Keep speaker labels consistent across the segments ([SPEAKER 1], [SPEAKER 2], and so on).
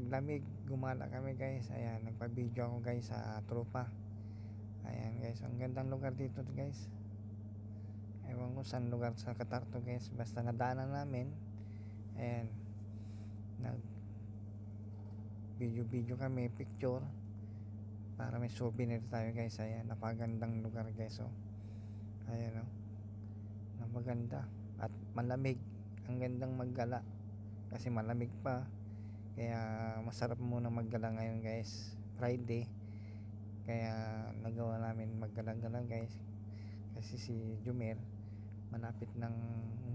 [SPEAKER 1] paglamig gumala kami guys. Ayan, nagpa-video ako guys sa tropa. Ayan guys, ang gandang lugar dito guys. Ewan ko saan lugar sa Qatar to guys, basta nadaanan namin. Ayan, nag video kami, picture, para may souvenir tayo guys. Ayan, napagandang lugar guys. Oh, ayan oh, napaganda at malamig. Ang gandang maggala kasi malamig pa, kaya masarap muna maggala ngayon guys, Friday. Kaya nagawa namin maggala-gala guys, kasi si Jumer malapit nang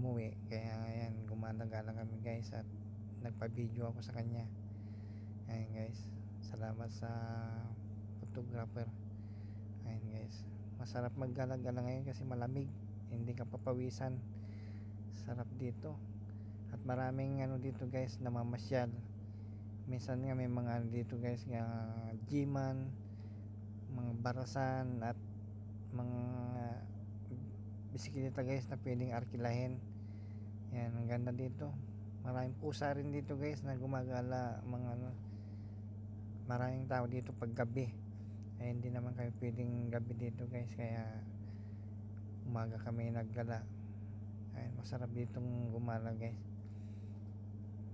[SPEAKER 1] umuwi. Kaya ayan, gumala-gala kami guys at nagpa-video ako sa kanya. Ayan guys, salamat sa photographer. Ayan guys, masarap maggala-gala ngayon kasi malamig, hindi ka papawisan. Sarap dito at maraming ano dito guys, namamasyal. Minsan nga may mga dito guys nga G-man, mga barasan at mga bisikleta guys na pwedeng arkilahin. Yan, ang ganda dito. Maraming pusa rin dito guys na gumagala, mga ano, maraming tao dito pag gabi. Ay hindi naman kami pwedeng gabi dito guys, kaya umaga kami naggala. Ay masarap ditong gumala guys,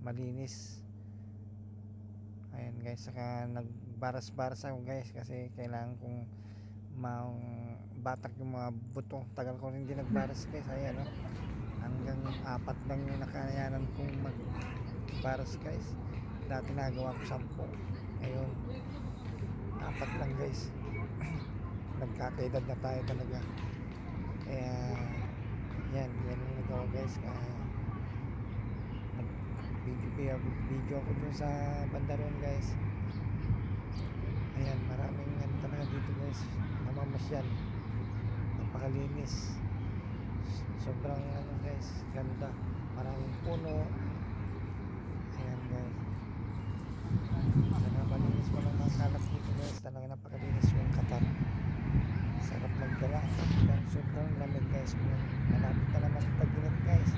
[SPEAKER 1] malinis. Ayan guys, saka nagbaras-baras ako guys kasi kailangan kong batak yung mga buto. Tagal ko rin hindi nagbaras guys. Ayan o, hanggang 4 lang yung nakayanan kong magbaras guys. Dati nagawa ko 10, ngayon 4 lang guys. Nagkakaedad na tayo talaga. Kaya yan yung nagawa guys. Video ako dun sa Bandaron guys. Ayan, maraming talaga dito guys, namamasyal, napakalinis, sobrang ano guys, ganda, maraming puno. Ayan guys, talaga malinis, walang mga kalat dito guys, talaga napakalinis yung Qatar. Sarap maggala, sobrang lamig guys. Malapit na naman tag-init guys,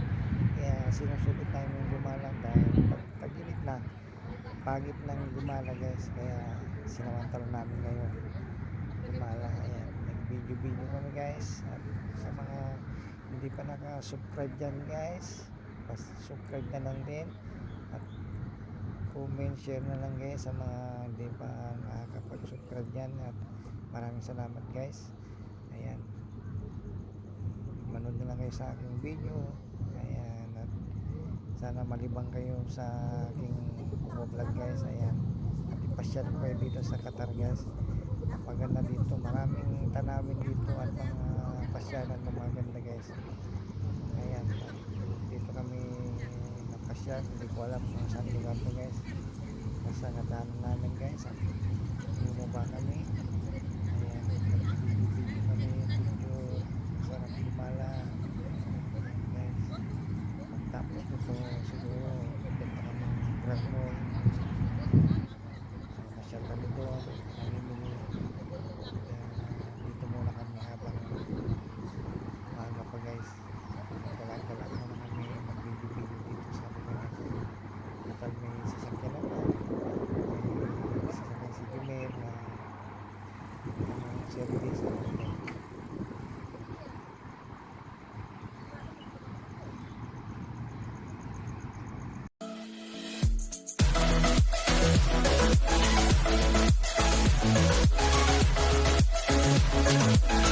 [SPEAKER 1] kaya sinusulit namin yung gumala dahil pag tag-init na, pagit ng gumala guys. Kaya sinamantala namin ngayon gumala. Ayan, nag-video kami guys. At sa mga hindi pa naka-subscribe dyan guys, subscribe na lang din at comment, share na lang guys sa mga hindi pa nakakapag-subscribe dyan. At maraming salamat guys. Ayan, manood na lang kayo sa aking video. Ayan, at sana malibang kayo sa aking vlog guys. Ayan, at ipasyal ko kayo dito sa Qatar guys. Napaganda dito, maraming tanawin dito at mga pasyalan na maganda guys. Ayan, dito kami napasyal, hindi ko alam kung saan lugar to guys, basta nadaanan namin guys at bumaba kami. Ayan, video kami, video, sarap gumala guys. Pagtapos nito siguro punta kami Grand Mall, masyal kami doon, namimili. Dito muna kami habang maaga pa guys. Galak-galak muna kami, mag-video dito sa lugar. Kapag may sasakyan naman, may sasakyan si Jumer na service.
[SPEAKER 2] We'll be right back.